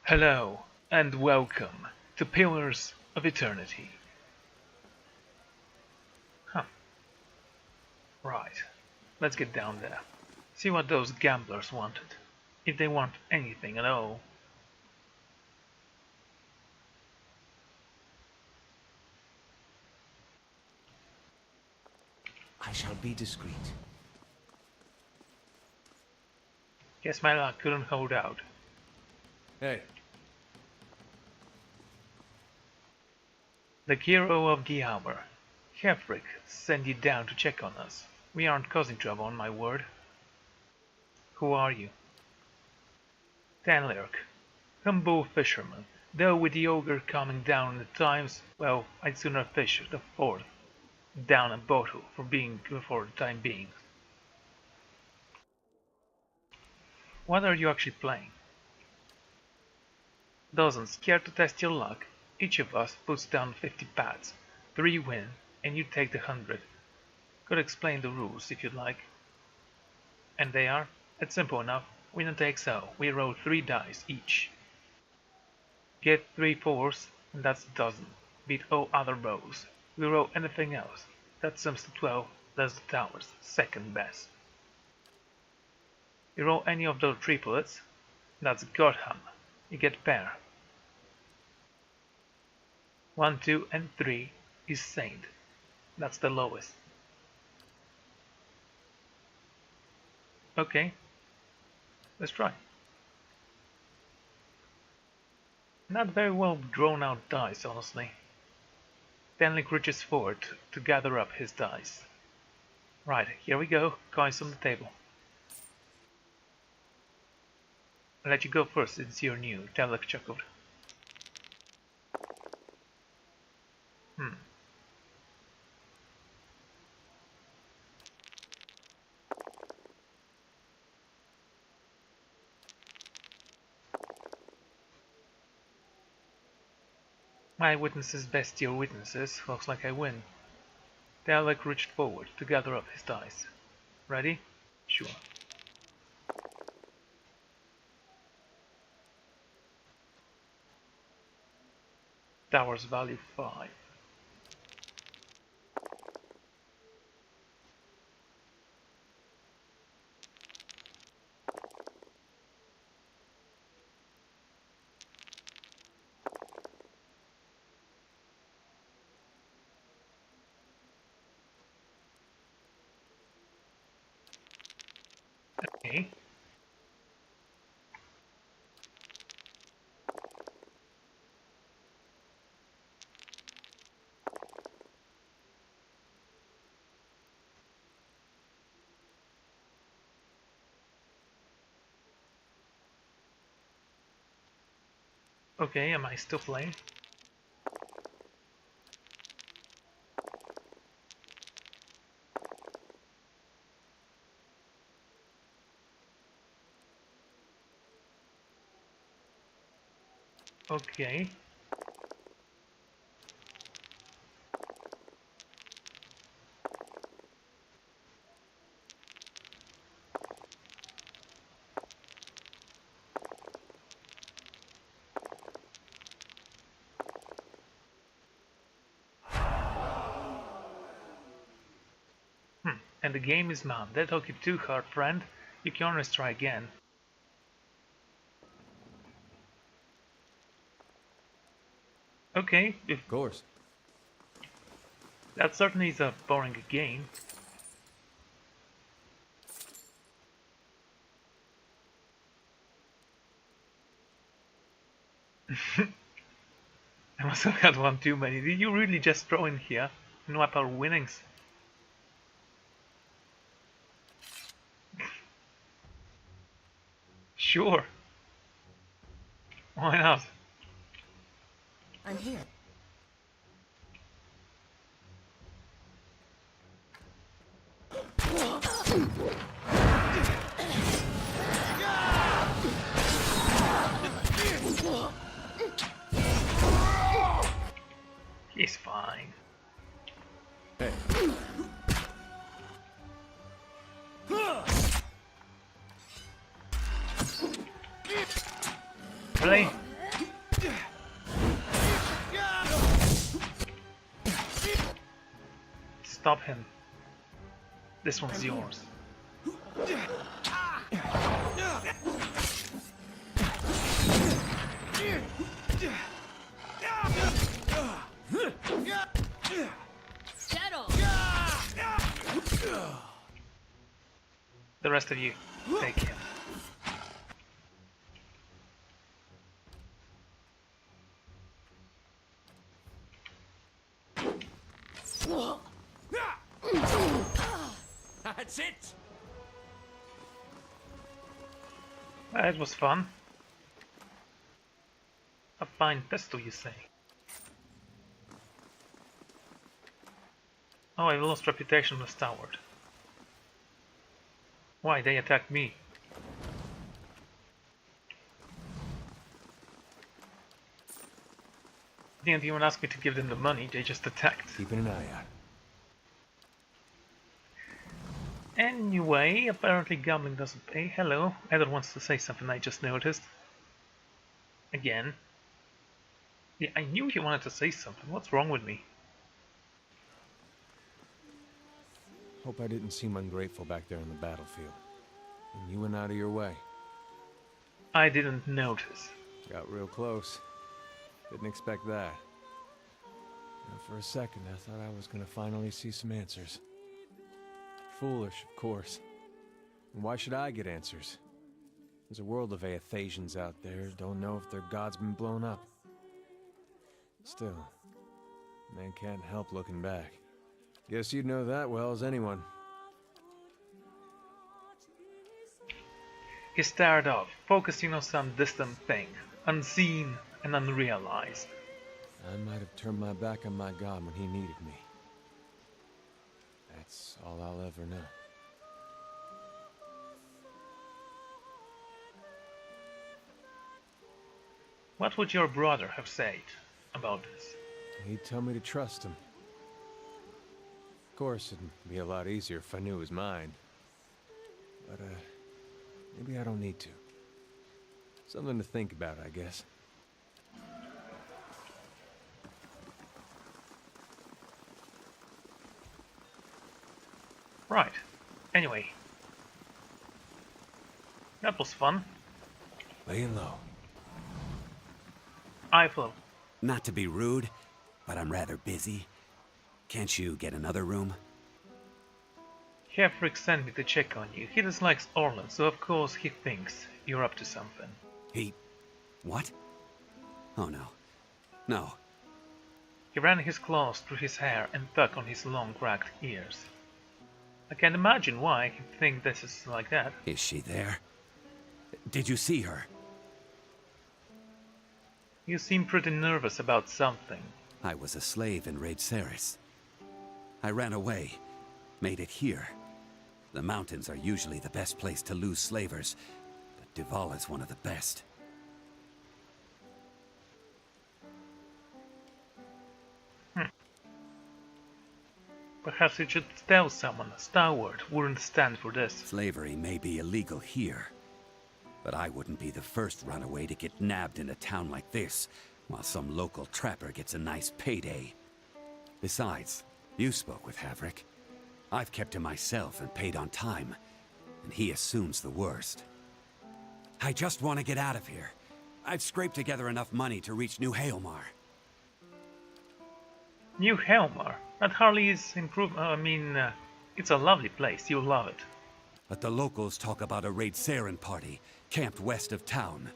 Hello and welcome to Pillars of Eternity. Huh, right. Let's get down there. See what those gamblers wanted. If they want anything at all. I shall be discreet. Guess my luck couldn't hold out. Hey. The hero of the hour, Hefric, sent you down to check on us. We aren't causing trouble, on my word. Who are you? Tanlurk, humble fisherman. Though with the ogre coming down at times, well, I'd sooner fish the fourth down a bottle for the time being. What are you actually playing? Dozens, care to test your luck? Each of us puts down 50 pats. 3 win, and you take the 100. Could explain the rules if you'd like. And they are? It's simple enough. Winner takes all. We roll 3 dice each. Get 3 fours, and that's a dozen. Beat all other rolls. We roll anything else. That sums to 12, that's the tower's second best. You roll any of those triplets, that's Godham. You get pair. 1, 2, and 3 is Saint. That's the lowest. Okay, let's try. Not very well drawn out dice, honestly. Stanley reaches forward to gather up his dice. Right, here we go, coins on the table. I'll let you go first since you're new, Talek chuckled. My witnesses best your witnesses. Looks like I win. Talek reached forward to gather up his dice. Ready? Sure. Tower's value 5. Okay. Okay, am I still playing? Okay. And the game is mad. That took you too hard, friend. You can always try again. Okay, if Of course. that certainly is a boring game. I must have had one too many. Did you really just throw in here and wipe our winnings? Sure. Why not? I'm here. He's fine. Hey. Really? Stop him. This one's yours. Settle. The rest of you, take him. That's it! That was fun. A fine pistol, you say? Oh, I've lost reputation as Stoward. Why, they attacked me. They didn't even ask me to give them the money, they just attacked. Keeping an eye out. Anyway, apparently gambling doesn't pay. Hello, Eder wants to say something, I just noticed. Again. Yeah, I knew he wanted to say something. What's wrong with me? Hope I didn't seem ungrateful back there on the battlefield. And you went out of your way. I didn't notice. Got real close. Didn't expect that. Now, for a second, I thought I was gonna finally see some answers. Foolish, of course. And why should I get answers? There's a world of Aethasians out there who don't know if their god's been blown up. Still, man can't help looking back. Guess you'd know that well as anyone. He stared off, focusing on some distant thing, unseen and unrealized. I might have turned my back on my god when he needed me. That's all I'll ever know. What would your brother have said about this? He'd tell me to trust him. Of course, it'd be a lot easier if I knew it was mine. But, maybe I don't need to. Something to think about, I guess. Right. Anyway. That was fun. Laying low. I flew. Not to be rude, but I'm rather busy. Can't you get another room? Hefrick sent me to check on you. He dislikes Orland, so of course he thinks you're up to something. He... what? Oh no. No. He ran his claws through his hair and tugged on his long cracked ears. I can imagine why he'd think this is like that. Is she there? Did you see her? You seem pretty nervous about something. I was a slave in Raid Ceres. I ran away. Made it here. The mountains are usually the best place to lose slavers, but Divala's one of the best. Perhaps you should tell someone. Stoward wouldn't stand for this. Slavery may be illegal here, but I wouldn't be the first runaway to get nabbed in a town like this, while some local trapper gets a nice payday. Besides, you spoke with Havrick. I've kept him myself and paid on time, and he assumes the worst. I just want to get out of here. I've scraped together enough money to reach New Haelmar. New Helmar? That hardly is improved. It's a lovely place. You'll love it. But the locals talk about a Raid Saren party, camped west of town.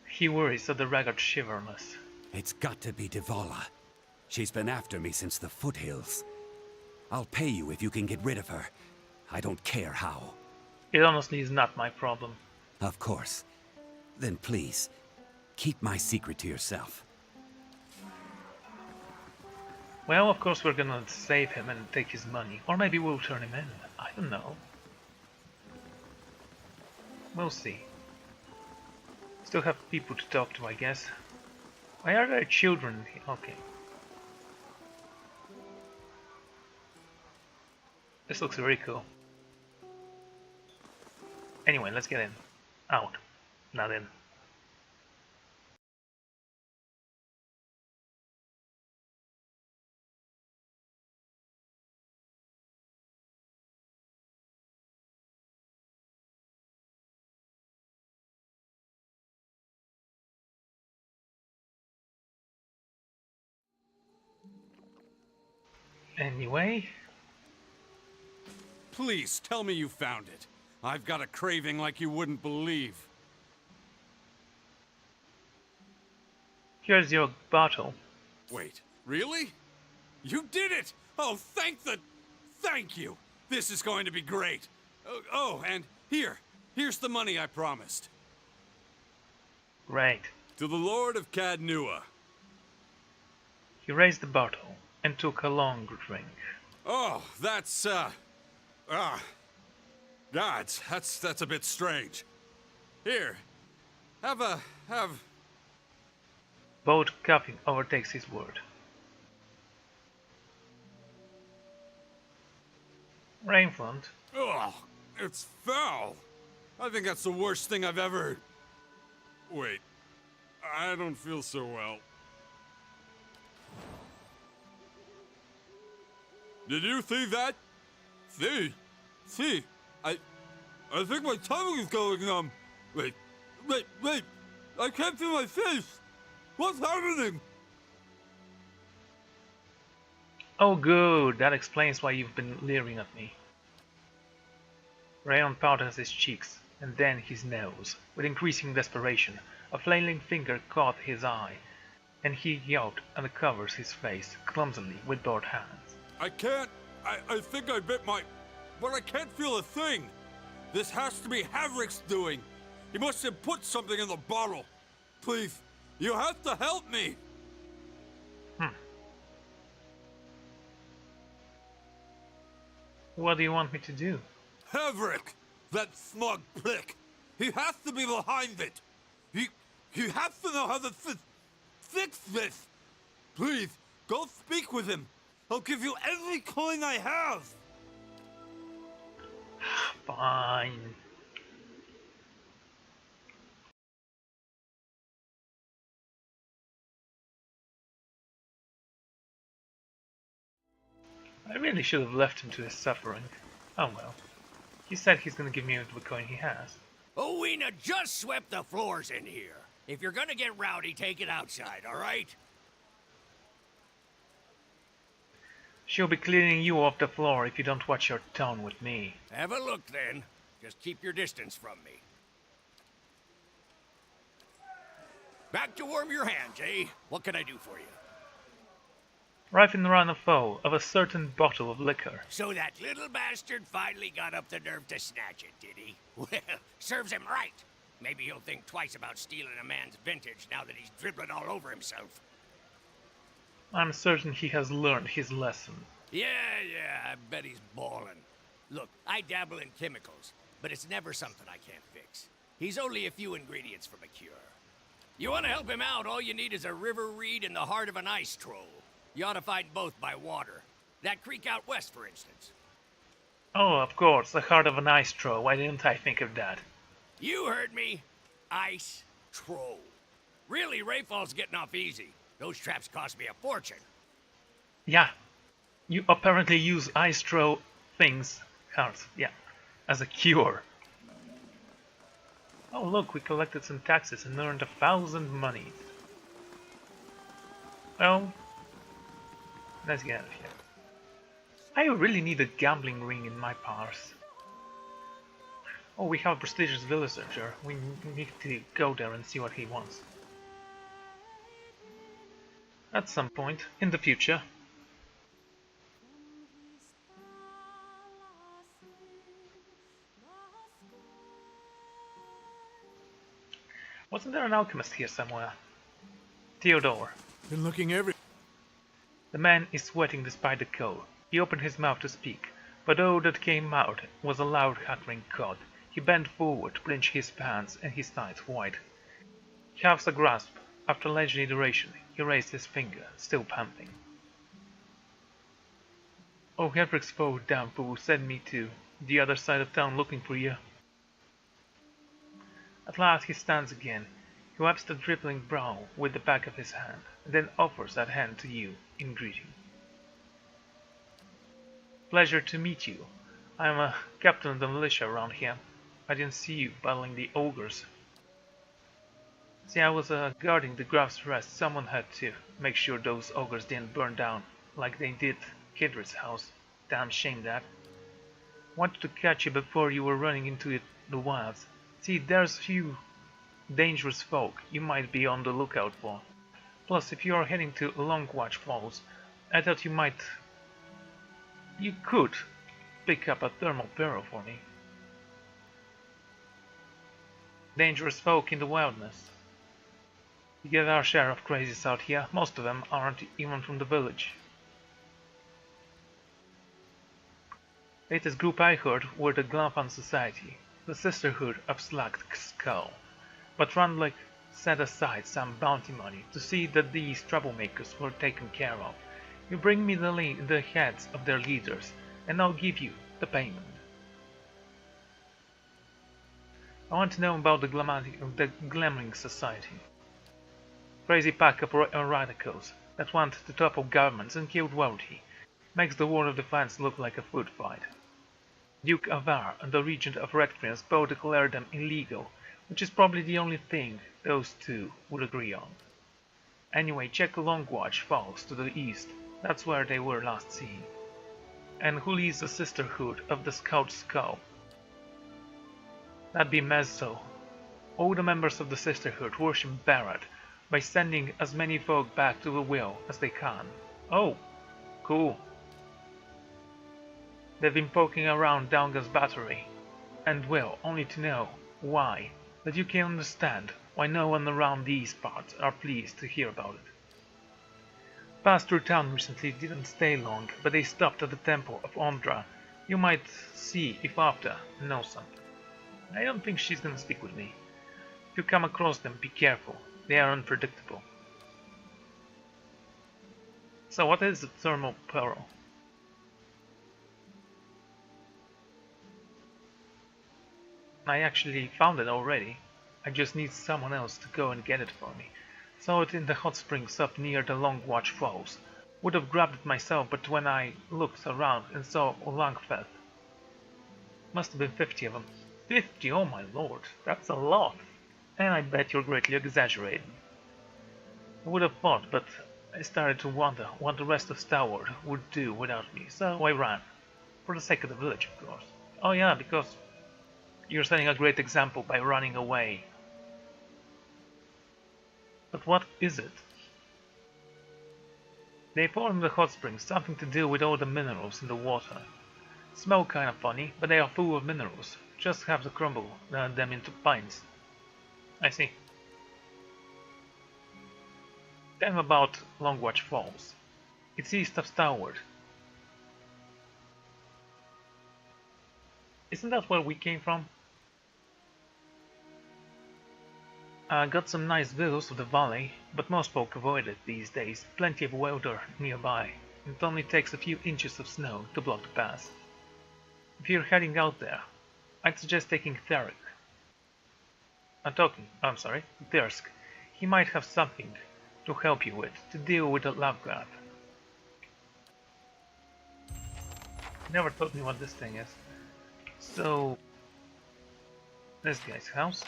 He worries at the ragged shiverness. It's got to be Divala. She's been after me since the foothills. I'll pay you if you can get rid of her. I don't care how. It honestly is not my problem. Of course. Then please, keep my secret to yourself. Well, of course we're gonna save him and take his money. Or maybe we'll turn him in. I don't know. We'll see. Still have people to talk to, I guess. Why are there children here? Okay. This looks very cool. Anyway, let's get in. Out. Not in. Anyway, Please tell me you found it. I've got a craving like you wouldn't believe. here's your bottle. Wait, really? You did it! Oh, thank you! This is going to be great. Oh, and here's the money I promised. Great. To the Lord of Cadnua. He raised the bottle and took a long drink. Oh, that's that's a bit strange. Here, have. Both coughing overtakes his word. Rainfront. Oh, it's foul. I think that's the worst thing I've ever. Wait, I don't feel so well. Did you see that? See, I think my tummy is going, wait, I can't feel my face. What's happening? Oh good, that explains why you've been leering at me. Rayon powders his cheeks, and then his nose. With increasing desperation, a flailing finger caught his eye, and he yelped and covers his face clumsily with both hands. I think I bit my... But I can't feel a thing. This has to be Havrick's doing. He must have put something in the bottle. Please, you have to help me. What do you want me to do? Havrick! That smug prick! He has to be behind it! He has to know how to fix this! Please, go speak with him! I'll give you every coin I have! Fine. I really should have left him to his suffering. Oh well. He said he's gonna give me the coin he has. Owena just swept the floors in here. If you're gonna get rowdy, take it outside, alright? She'll be cleaning you off the floor if you don't watch your tone with me. Have a look then. Just keep your distance from me. Back to warm your hands, eh? What can I do for you? Rifling around a foe of a certain bottle of liquor. So that little bastard finally got up the nerve to snatch it, did he? Well, serves him right. Maybe he'll think twice about stealing a man's vintage now that he's dribbling all over himself. I'm certain he has learned his lesson. Yeah, I bet he's ballin'. Look, I dabble in chemicals, but it's never something I can't fix. He's only a few ingredients from a cure. You want to help him out, all you need is a river reed in the heart of an ice troll. You ought to find both by water. That creek out west, for instance. Oh, of course, the heart of an ice troll. Why didn't I think of that? You heard me. Ice troll. Really, Rayfall's getting off easy. Those traps cost me a fortune. Yeah. You apparently use ice troll things, hearts, yeah, as a cure. Oh look, we collected some taxes and earned 1,000 monies. Well, let's get out of here. I really need a gambling ring in my purse. Oh, we have a prestigious villager. We need to go there and see what he wants. At some point in the future. Wasn't there an alchemist here somewhere? Theodore. Been looking every... The man is sweating despite the cold. He opened his mouth to speak, but all that came out was a loud hackling cough. He bent forward to clench his pants and his sides white. He has a grasp. After a leisurely duration, he raised his finger, still panting. Oh, Hedrick's foe damn fool sent me to the other side of town looking for you. At last he stands again. He wipes the dribbling brow with the back of his hand, and then offers that hand to you in greeting. Pleasure to meet you. I am a captain of the militia around here. I didn't see you battling the ogres. See, I was guarding the Graf's rest. Someone had to make sure those ogres didn't burn down like they did Kidrit's house. Damn shame that. Wanted to catch you before you were running into the wilds. See, there's few dangerous folk you might be on the lookout for. Plus, if you are heading to Longwatch Falls, I thought you could pick up a thermal barrel for me. Dangerous folk in the wilderness. We get our share of crazies out here. Most of them aren't even from the village. Latest group I heard were the Glafan Society, the Sisterhood of Slacked Skull, but Randlik set aside some bounty money to see that these troublemakers were taken care of. You bring me the heads of their leaders, and I'll give you the payment. I want to know about the Glamoring Society. Crazy pack of radicals that want to topple governments and kill royalty. Makes the war of defense look like a food fight. Duke Avar and the Regent of Redfriends both declared them illegal, which is probably the only thing those two would agree on. Anyway, check Longwatch Falls to the east, that's where they were last seen. And who leads the Sisterhood of the Scout Skull? That'd be Mezzo. All the members of the Sisterhood worship Barrett by sending as many folk back to the Will as they can. Oh, cool. They've been poking around Downgas Battery, and Will, only to know why, that you can understand why no one around these parts are pleased to hear about it. Passed through town recently, didn't stay long, but they stopped at the temple of Ondra. You might see if after know something. I don't think she's gonna speak with me. If you come across them, be careful. They are unpredictable. So what is the thermal pearl? I actually found it already. I just need someone else to go and get it for me. Saw it in the hot springs up near the Longwatch Falls. Would have grabbed it myself, but when I looked around and saw Langfeth. Must have been 50 of them. 50, oh my lord, that's a lot. And I bet you're greatly exaggerating. I would have thought, but I started to wonder what the rest of Starward would do without me, so I ran. For the sake of the village, of course. Oh yeah, because you're setting a great example by running away. But what is it? They pour in the hot springs, something to do with all the minerals in the water. Smell kinda funny, but they are full of minerals. Just have to crumble them into pints. I see. Tell them about Longwatch Falls. It's east of Starward. Isn't that where we came from? Got some nice views of the valley, but most folk avoid it these days. Plenty of water nearby. It only takes a few inches of snow to block the pass. If you're heading out there, I'd suggest taking Theric. Thirsk. He might have something to help you with, to deal with the love grab. Never told me what this thing is. So, this guy's house.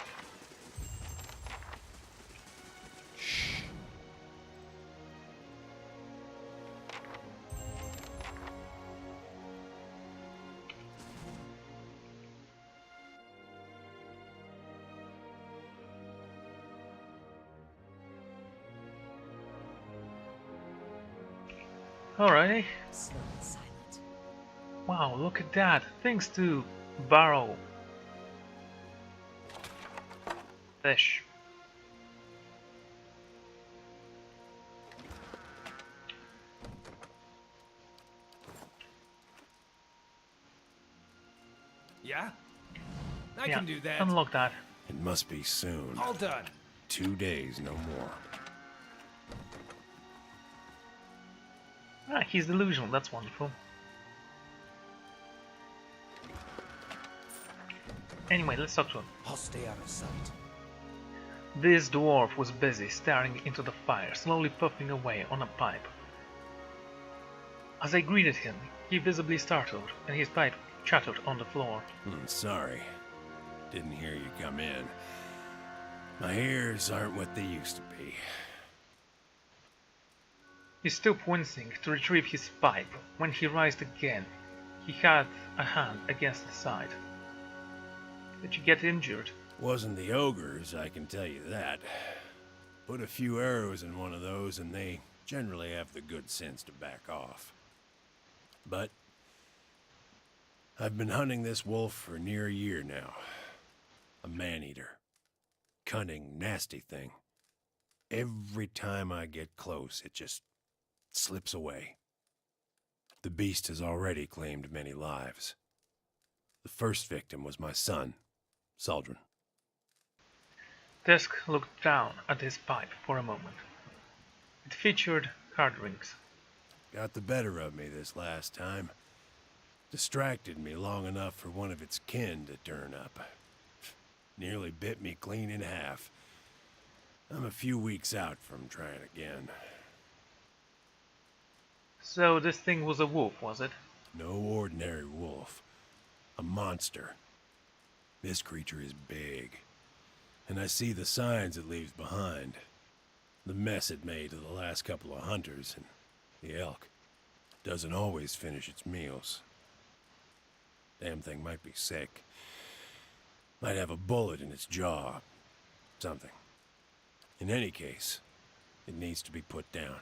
Alrighty. Slow and silent. Wow, look at that. Thanks to Barrow Fish. Yeah? I can do that. Unlock that. It must be soon. All done. 2 days, no more. Ah, he's delusional, that's wonderful. Anyway, let's talk to him. I'll stay out of sight. This dwarf was busy staring into the fire, slowly puffing away on a pipe. As I greeted him, he visibly startled, and his pipe chattered on the floor. Sorry. Didn't hear you come in. My ears aren't what they used to be. He stooped wincing to retrieve his pipe. When he raised again, he had a hand against the side. Did you get injured? Wasn't the ogres, I can tell you that. Put a few arrows in one of those and they generally have the good sense to back off. But I've been hunting this wolf for near a year now. A man-eater. Cunning, nasty thing. Every time I get close, it just slips away. The beast has already claimed many lives. The first victim was my son, Saldrin. Tesk looked down at his pipe for a moment. It featured card rings. Got the better of me this last time. Distracted me long enough for one of its kin to turn up. Nearly bit me clean in half. I'm a few weeks out from trying again. So this thing was a wolf, was it? No ordinary wolf. A monster. This creature is big. And I see the signs it leaves behind. The mess it made to the last couple of hunters, and the elk. Doesn't always finish its meals. Damn thing might be sick. Might have a bullet in its jaw. Something. In any case, it needs to be put down.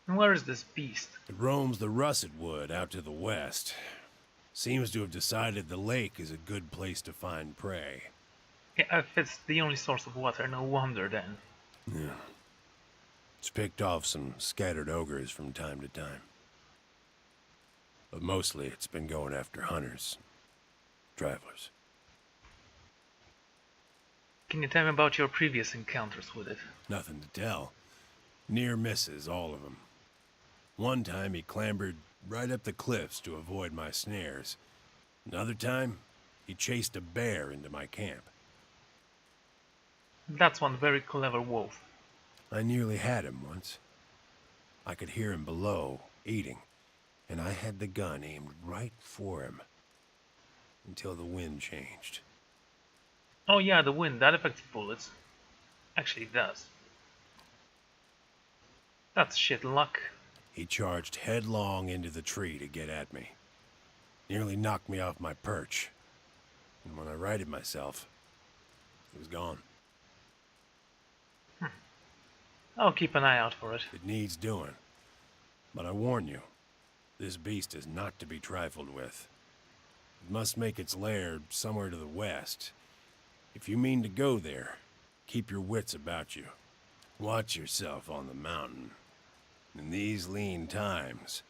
And where is this beast? It roams the russet wood out to the west. Seems to have decided the lake is a good place to find prey. Yeah, if it's the only source of water, no wonder then. Yeah. It's picked off some scattered ogres from time to time. But mostly it's been going after hunters. Travelers. Can you tell me about your previous encounters with it? Nothing to tell. Near misses, all of them. One time he clambered right up the cliffs to avoid my snares. Another time, he chased a bear into my camp. That's one very clever wolf. I nearly had him once. I could hear him below, eating, and I had the gun aimed right for him. Until the wind changed. Oh yeah, the wind, that affects bullets. Actually, it does. That's shit luck. He charged headlong into the tree to get at me. Nearly knocked me off my perch. And when I righted myself, he was gone. I'll keep an eye out for it. It needs doing. But I warn you, this beast is not to be trifled with. It must make its lair somewhere to the west. If you mean to go there, keep your wits about you. Watch yourself on the mountain. In these lean times,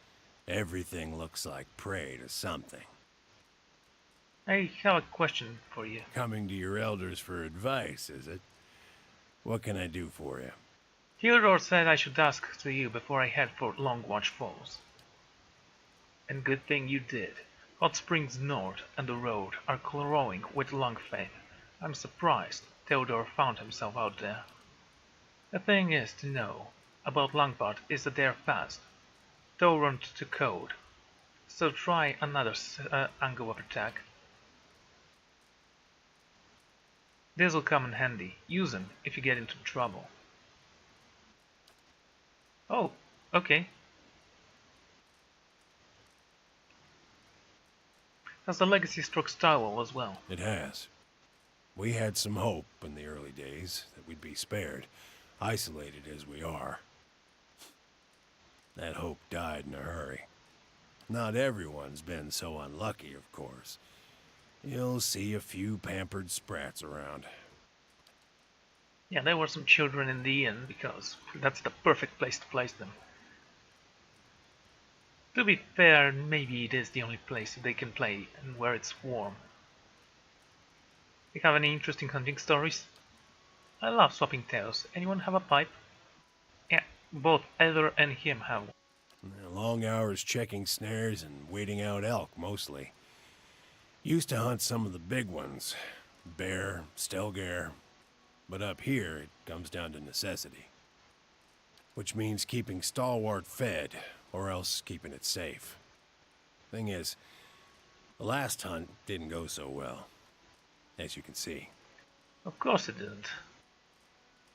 everything looks like prey to something. I have a question for you. Coming to your elders for advice, is it? What can I do for you? Theodore said I should ask to you before I head for Longwatch Falls. And good thing you did. Hot Springs North and the road are glowing with Longfaith. I'm surprised Theodore found himself out there. The thing is to know about Longbot is that they're fast, torrent to code. So try another angle of attack. This'll come in handy. Use them if you get into trouble. Oh, okay. Has the legacy struck Starwell as well? It has. We had some hope in the early days that we'd be spared, isolated as we are. That hope died in a hurry. Not everyone's been so unlucky, of course. You'll see a few pampered sprats around. Yeah, there were some children in the inn because that's the perfect place to place them. To be fair, maybe it is the only place they can play and where it's warm. You have any interesting hunting stories? I love swapping tales. Anyone have a pipe? Yeah, both Heather and him have one. Long hours checking snares and waiting out elk, mostly. Used to hunt some of the big ones. Bear, stelgare. But up here, it comes down to necessity. Which means keeping Stalwart fed, or else keeping it safe. Thing is, the last hunt didn't go so well, as you can see. Of course it didn't.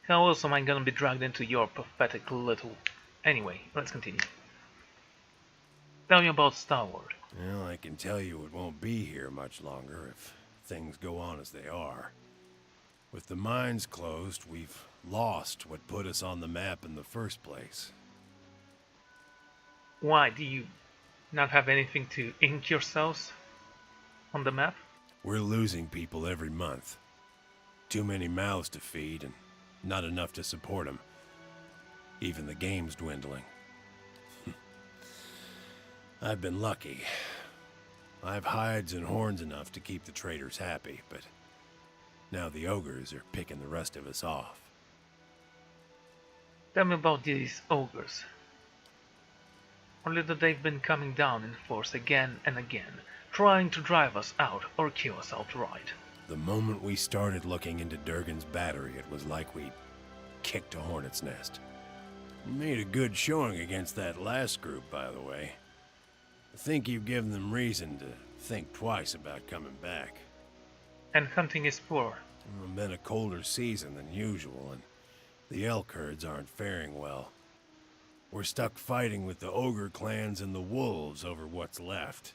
How else am I gonna be dragged into your pathetic little Anyway, let's continue. Tell me about Starward. Well, I can tell you it won't be here much longer if things go on as they are. With the mines closed, we've lost what put us on the map in the first place. Why do you not have anything to ink yourselves on the map? We're losing people every month. Too many mouths to feed and not enough to support them. Even the game's dwindling. I've been lucky. I've hides and horns enough to keep the traders happy, but now the ogres are picking the rest of us off. Tell me about these ogres. Only that they've been coming down in force again and again, trying to drive us out or kill us outright. The moment we started looking into Durgan's battery, it was like we kicked a hornet's nest. We made a good showing against that last group, by the way. I think you've given them reason to think twice about coming back. And hunting is poor. It's been a colder season than usual, and the elk herds aren't faring well. We're stuck fighting with the ogre clans and the wolves over what's left.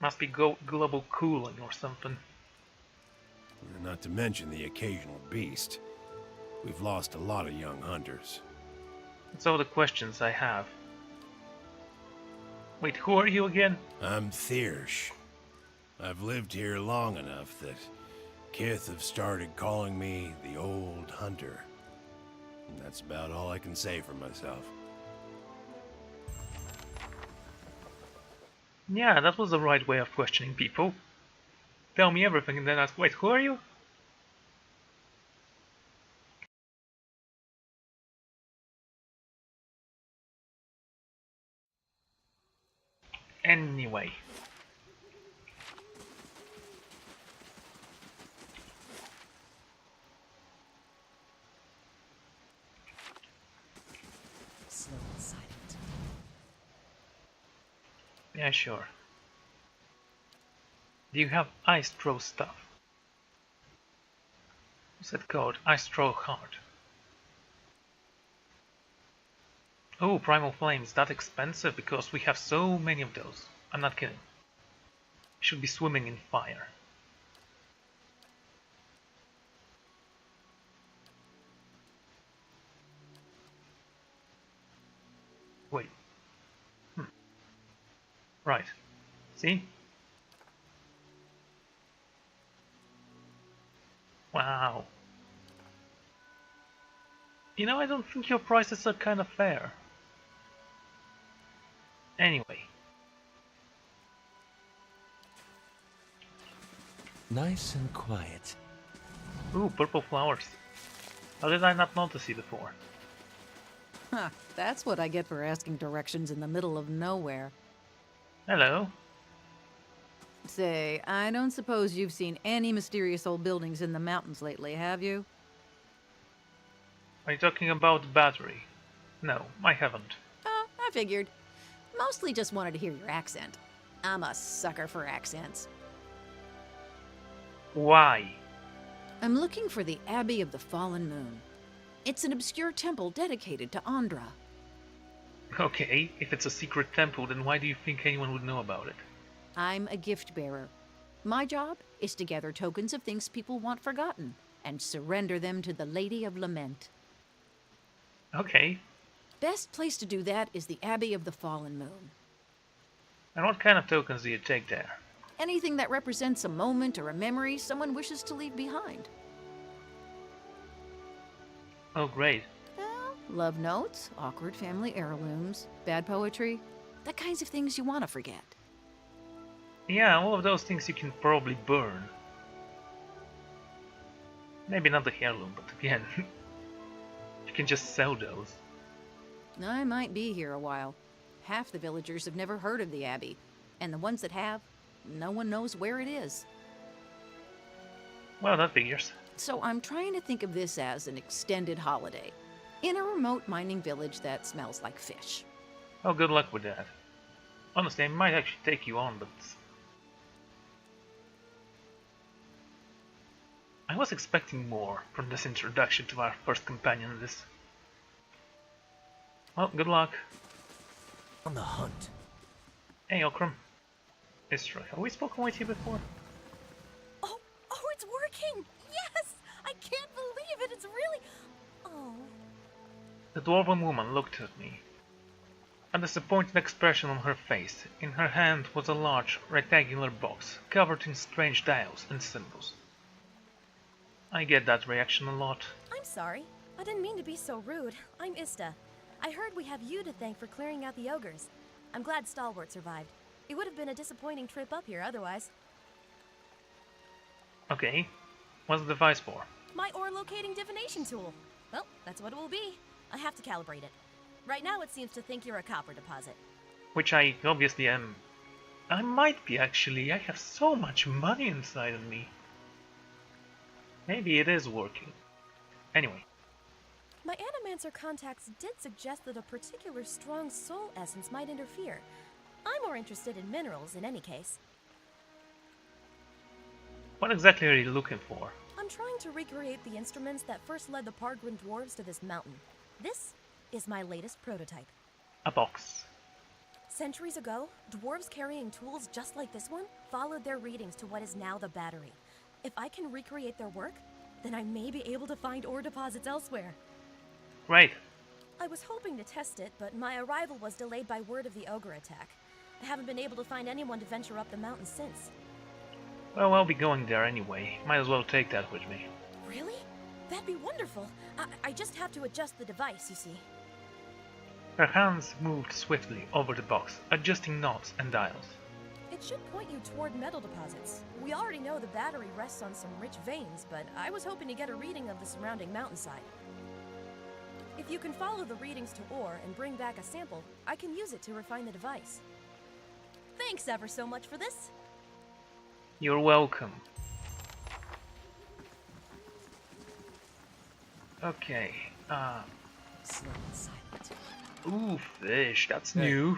Must be global cooling or something. Not to mention the occasional beast. We've lost a lot of young hunters. That's all the questions I have. Wait, who are you again? I'm Thiersch. I've lived here long enough that Kith have started calling me the Old Hunter. And that's about all I can say for myself. Yeah, that was the right way of questioning people. Tell me everything and then ask, wait, who are you? Anyway. Slow and silent. Yeah, sure. Do you have ice throw stuff? What's it called? Ice throw heart. Oh, primal flames, that expensive because we have so many of those. I'm not kidding. Should be swimming in fire. Wait. Right. See? Wow. You know, I don't think your prices are kind of fair. Anyway. Nice and quiet. Ooh, purple flowers. How did I not notice you before? Huh, that's what I get for asking directions in the middle of nowhere. Hello. Say, I don't suppose you've seen any mysterious old buildings in the mountains lately, have you? Are you talking about the battery? No, I haven't. Oh, I figured. Mostly just wanted to hear your accent. I'm a sucker for accents. Why? I'm looking for the Abbey of the Fallen Moon. It's an obscure temple dedicated to Andra. Okay, if it's a secret temple, then why do you think anyone would know about it? I'm a gift bearer. My job is to gather tokens of things people want forgotten and surrender them to the Lady of Lament. Okay, Best place to do that is the Abbey of the Fallen Moon. and what kind of tokens do you take there? Anything that represents a moment or a memory someone wishes to leave behind. Oh great. Well, love notes, awkward family heirlooms, bad poetry, the kinds of things you want to forget. Yeah, all of those things you can probably burn. Maybe not the heirloom, but again, you can just sell those. I might be here a while. Half the villagers have never heard of the Abbey, and the ones that have, no one knows where it is. Well, that figures. So I'm trying to think of this as an extended holiday, in a remote mining village that smells like fish. Oh, good luck with that. Honestly, I might actually take you on, but... I was expecting more from this introduction to our first companion in this. Well, good luck. On the hunt. Hey, Okram. It's true. Have we spoken with you before? Oh, it's working! Yes! I can't believe it! It's really... Oh. The dwarven woman looked at me. A disappointed expression on her face. In her hand was a large, rectangular box, covered in strange dials and symbols. I get that reaction a lot. I'm sorry. I didn't mean to be so rude. I'm Ista. I heard we have you to thank for clearing out the ogres. I'm glad Stalwart survived. It would have been a disappointing trip up here otherwise. Okay, what's the device for? My ore locating divination tool. Well, that's what it will be. I have to calibrate it. Right now it seems to think you're a copper deposit. Which I obviously am. I might be actually. I have so much money inside of me. Maybe it is working. Anyway. My Animancer contacts did suggest that a particular strong soul essence might interfere. I'm more interested in minerals in any case. What exactly are you looking for? I'm trying to recreate the instruments that first led the Pargrin dwarves to this mountain. This is my latest prototype. A box. Centuries ago, dwarves carrying tools just like this one followed their readings to what is now the battery. If I can recreate their work, then I may be able to find ore deposits elsewhere. Right. I was hoping to test it, but my arrival was delayed by word of the ogre attack. I haven't been able to find anyone to venture up the mountain since. Well, I'll be going there anyway. Might as well take that with me. Really? That'd be wonderful. I just have to adjust the device, you see. Her hands moved swiftly over the box, adjusting knobs and dials. It should point you toward metal deposits. We already know the battery rests on some rich veins, but I was hoping to get a reading of the surrounding mountainside. If you can follow the readings to ore and bring back a sample, I can use it to refine the device. Thanks ever so much for this. You're welcome. Okay, Slow and silent. ooh, fish, that's new.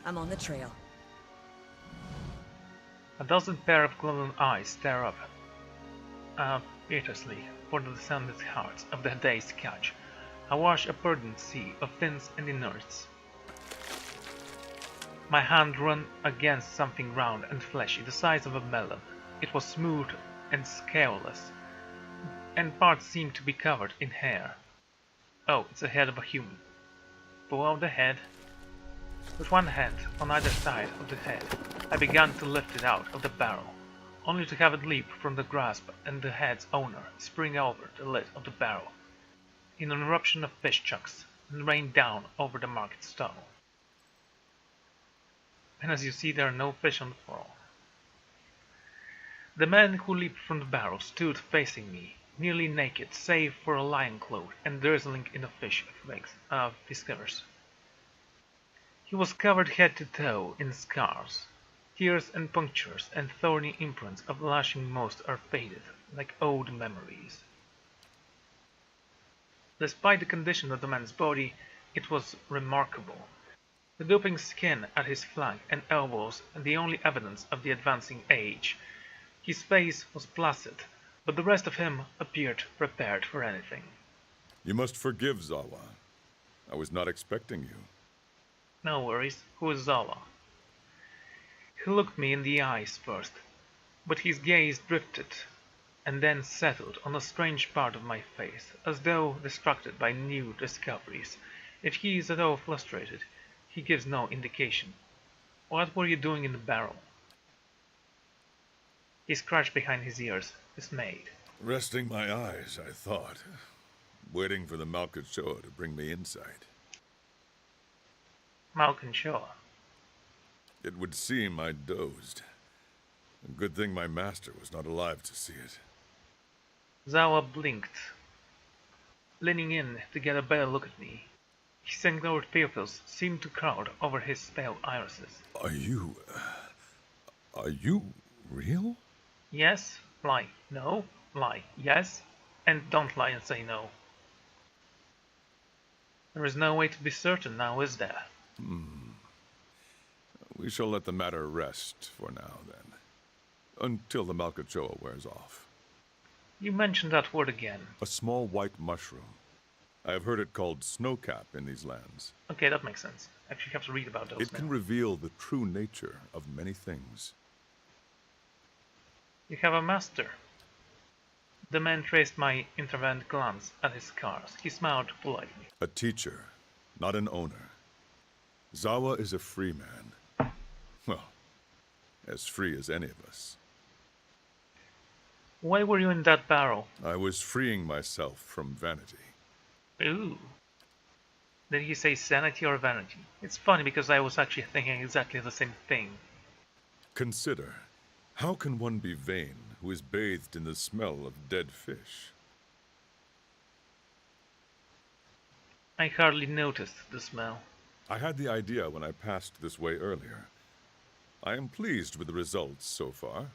I'm on the trail. A dozen pair of glowing eyes stare up, piteously for the descended hearts of the dazed catch. Awash a burdened sea of fins and inerts. My hand ran against something round and fleshy, the size of a melon. It was smooth and scaleless, and parts seemed to be covered in hair. Oh, it's the head of a human. Pull out the head. With one hand on either side of the head, I began to lift it out of the barrel, only to have it leap from the grasp and the head's owner spring over the lid of the barrel in an eruption of fish chunks and rain down over the market stall. And as you see, there are no fish on the floor. The man who leaped from the barrel stood facing me, nearly naked save for a lion cloth and drizzling in a fish skewers. He was covered head to toe in scars. Tears and punctures and thorny imprints of lashing moss are faded, like old memories. Despite the condition of the man's body, it was remarkable. The drooping skin at his flank and elbows and the only evidence of the advancing age. His face was placid, but the rest of him appeared prepared for anything. You must forgive Zawa. I was not expecting you. No worries, who is Zawa? He looked me in the eyes first, but his gaze drifted and then settled on a strange part of my face, as though distracted by new discoveries. If he is at all frustrated, he gives no indication. What were you doing in the barrel? He scratched behind his ears, dismayed. Resting my eyes, I thought. Waiting for the Malkachoa to bring me insight. Malkachoa. It would seem I dozed. A good thing my master was not alive to see it. Zawa blinked, leaning in to get a better look at me. His angry pupils seemed to crowd over his pale irises. Are you real? Yes, lie, no, lie, yes, and don't lie and say no. There is no way to be certain now, is there? We shall let the matter rest for now, then. until the Malkachoa wears off. You mentioned that word again. A small white mushroom. I have heard it called snowcap in these lands. Okay, that makes sense. Actually have to read about those It now. can reveal the true nature of many things. You have a master. The man traced my intermittent glance at his scars. He smiled politely. A teacher, not an owner. Zawa is a free man. Well, as free as any of us. Why were you in that barrel? I was freeing myself from vanity. Ooh. Did he say sanity or vanity? It's funny because I was actually thinking exactly the same thing. Consider, how can one be vain who is bathed in the smell of dead fish? I hardly noticed the smell. I had the idea when I passed this way earlier. I am pleased with the results so far.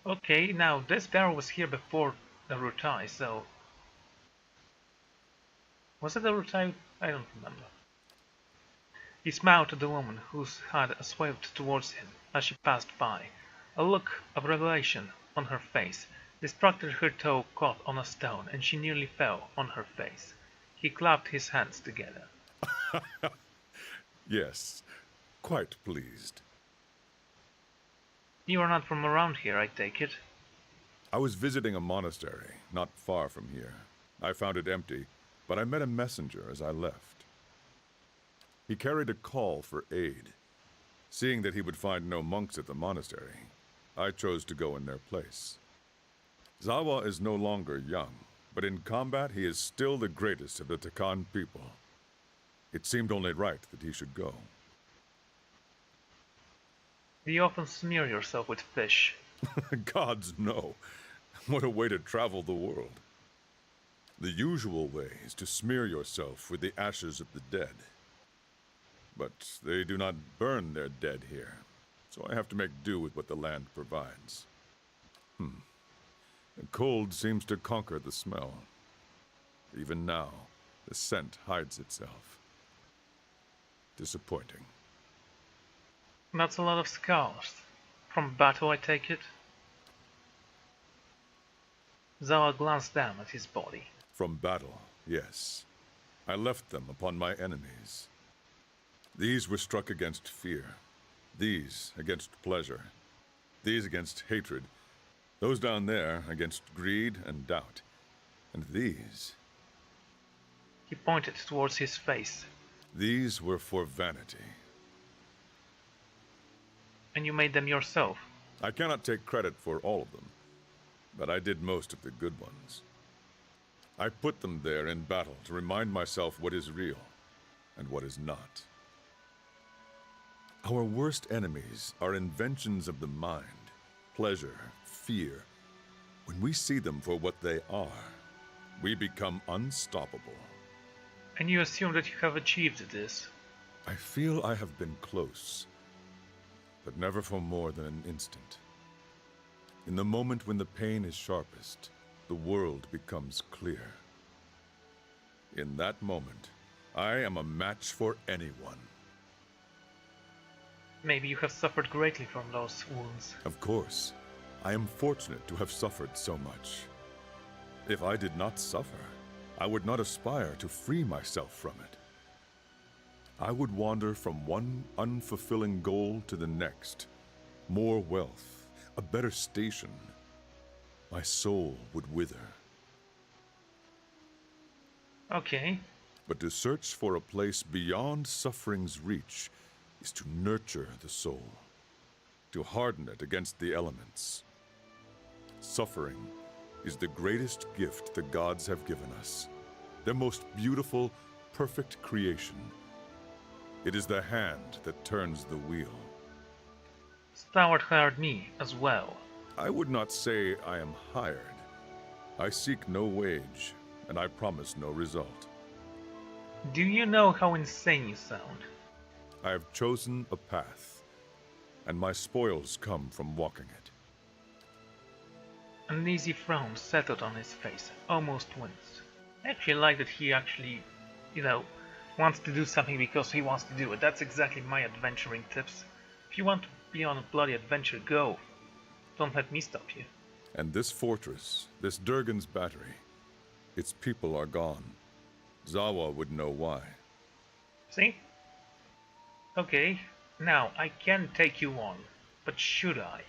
Okay, now this barrel was here before the Rutai, so... Was it the Rutai? I don't remember. He smiled at the woman whose head swept towards him as she passed by. A look of revelation on her face distracted her toe caught on a stone and she nearly fell on her face. He clapped his hands together. Yes, quite pleased. You are not from around here, I take it. I was visiting a monastery not far from here. I found it empty, but I met a messenger as I left. He carried a call for aid. Seeing that he would find no monks at the monastery, I chose to go in their place. Zawa is no longer young, but in combat he is still the greatest of the Takan people. It seemed only right that he should go. Do you often smear yourself with fish? Gods, no. What a way to travel the world. The usual way is to smear yourself with the ashes of the dead. But they do not burn their dead here, so I have to make do with what the land provides. The cold seems to conquer the smell. Even now, the scent hides itself. Disappointing. That's a lot of scars. From battle, I take it? Zawa glanced down at his body. From battle, yes. I left them upon my enemies. These were struck against fear. These against pleasure. These against hatred. Those down there against greed and doubt. And these... He pointed towards his face. These were for vanity. And you made them yourself? I cannot take credit for all of them, but I did most of the good ones. I put them there in battle to remind myself what is real and what is not. Our worst enemies are inventions of the mind, pleasure, fear. When we see them for what they are, we become unstoppable. And you assume that you have achieved this? I feel I have been close, but never for more than an instant. In the moment when the pain is sharpest, the world becomes clear. In that moment, I am a match for anyone. Maybe you have suffered greatly from those wounds. Of course. I am fortunate to have suffered so much. If I did not suffer, I would not aspire to free myself from it. I would wander from one unfulfilling goal to the next. More wealth, a better station. My soul would wither. Okay. But to search for a place beyond suffering's reach is to nurture the soul, to harden it against the elements. Suffering is the greatest gift the gods have given us, their most beautiful, perfect creation. It is the hand that turns the wheel. Stewart hired me as well. I would not say I am hired. I seek no wage, and I promise no result. Do you know how insane you sound? I have chosen a path, and my spoils come from walking it. An easy frown settled on his face, almost winced. I actually like that he actually, wants to do something because he wants to do it. That's exactly my adventuring tips. If you want to be on a bloody adventure, go. Don't let me stop you. And this fortress, this Durgan's battery, its people are gone. Zawa would know why. See? Okay, now I can take you on, but should I?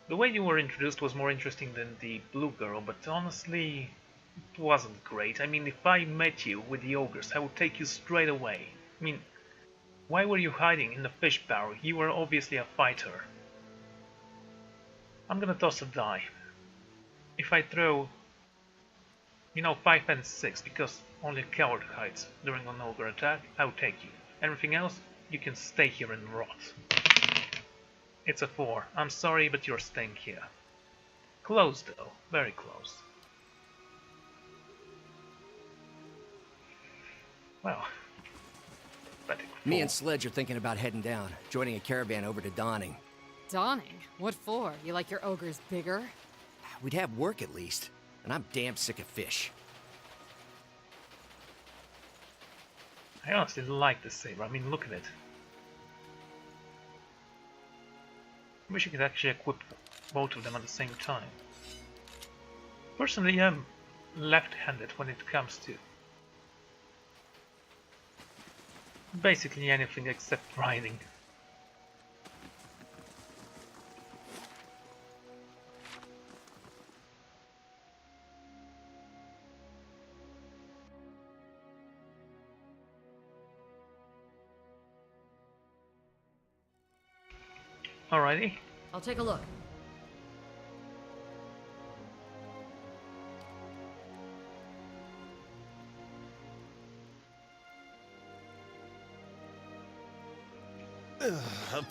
The way you were introduced was more interesting than the blue girl, but honestly, it wasn't great. I mean, if I met you with the ogres, I would take you straight away. I mean, why were you hiding in the fish barrel? You were obviously a fighter. I'm gonna toss a die. If I throw, 5 and 6, because only a coward hides during an ogre attack, I will take you. Everything else, you can stay here and rot. It's a 4. I'm sorry, but you're staying here. Close though, very close. Well, me and Sledge are thinking about heading down, joining a caravan over to Dawning. Dawning? What for? You like your ogres bigger? We'd have work at least, and I'm damn sick of fish. I honestly like this saber. I mean, look at it. I wish I could actually equip both of them at the same time. Personally, I'm left-handed when it comes to basically anything except riding. Alrighty. I'll take a look.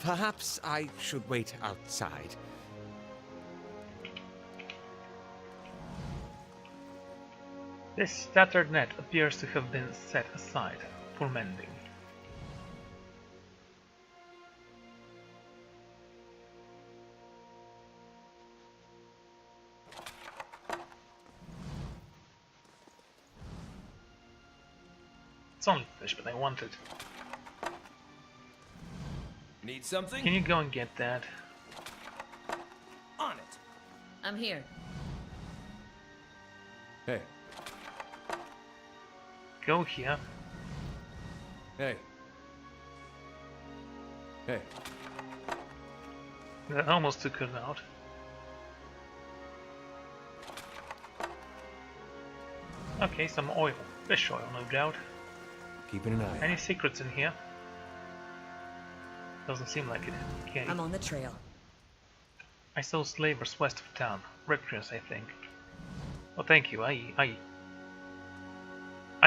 Perhaps I should wait outside. This tattered net appears to have been set aside for mending. It's only fish, but I want it. Need something? Can you go and get that? On it. I'm here. Hey, Go here. hey. Hey, That almost took her out. Okay, some oil. Fish oil, no doubt. keeping an eye. Any secrets in here? Doesn't seem like it. Okay. I'm on the trail. I saw slavers west of town. Recreants, I think. Oh, thank you. I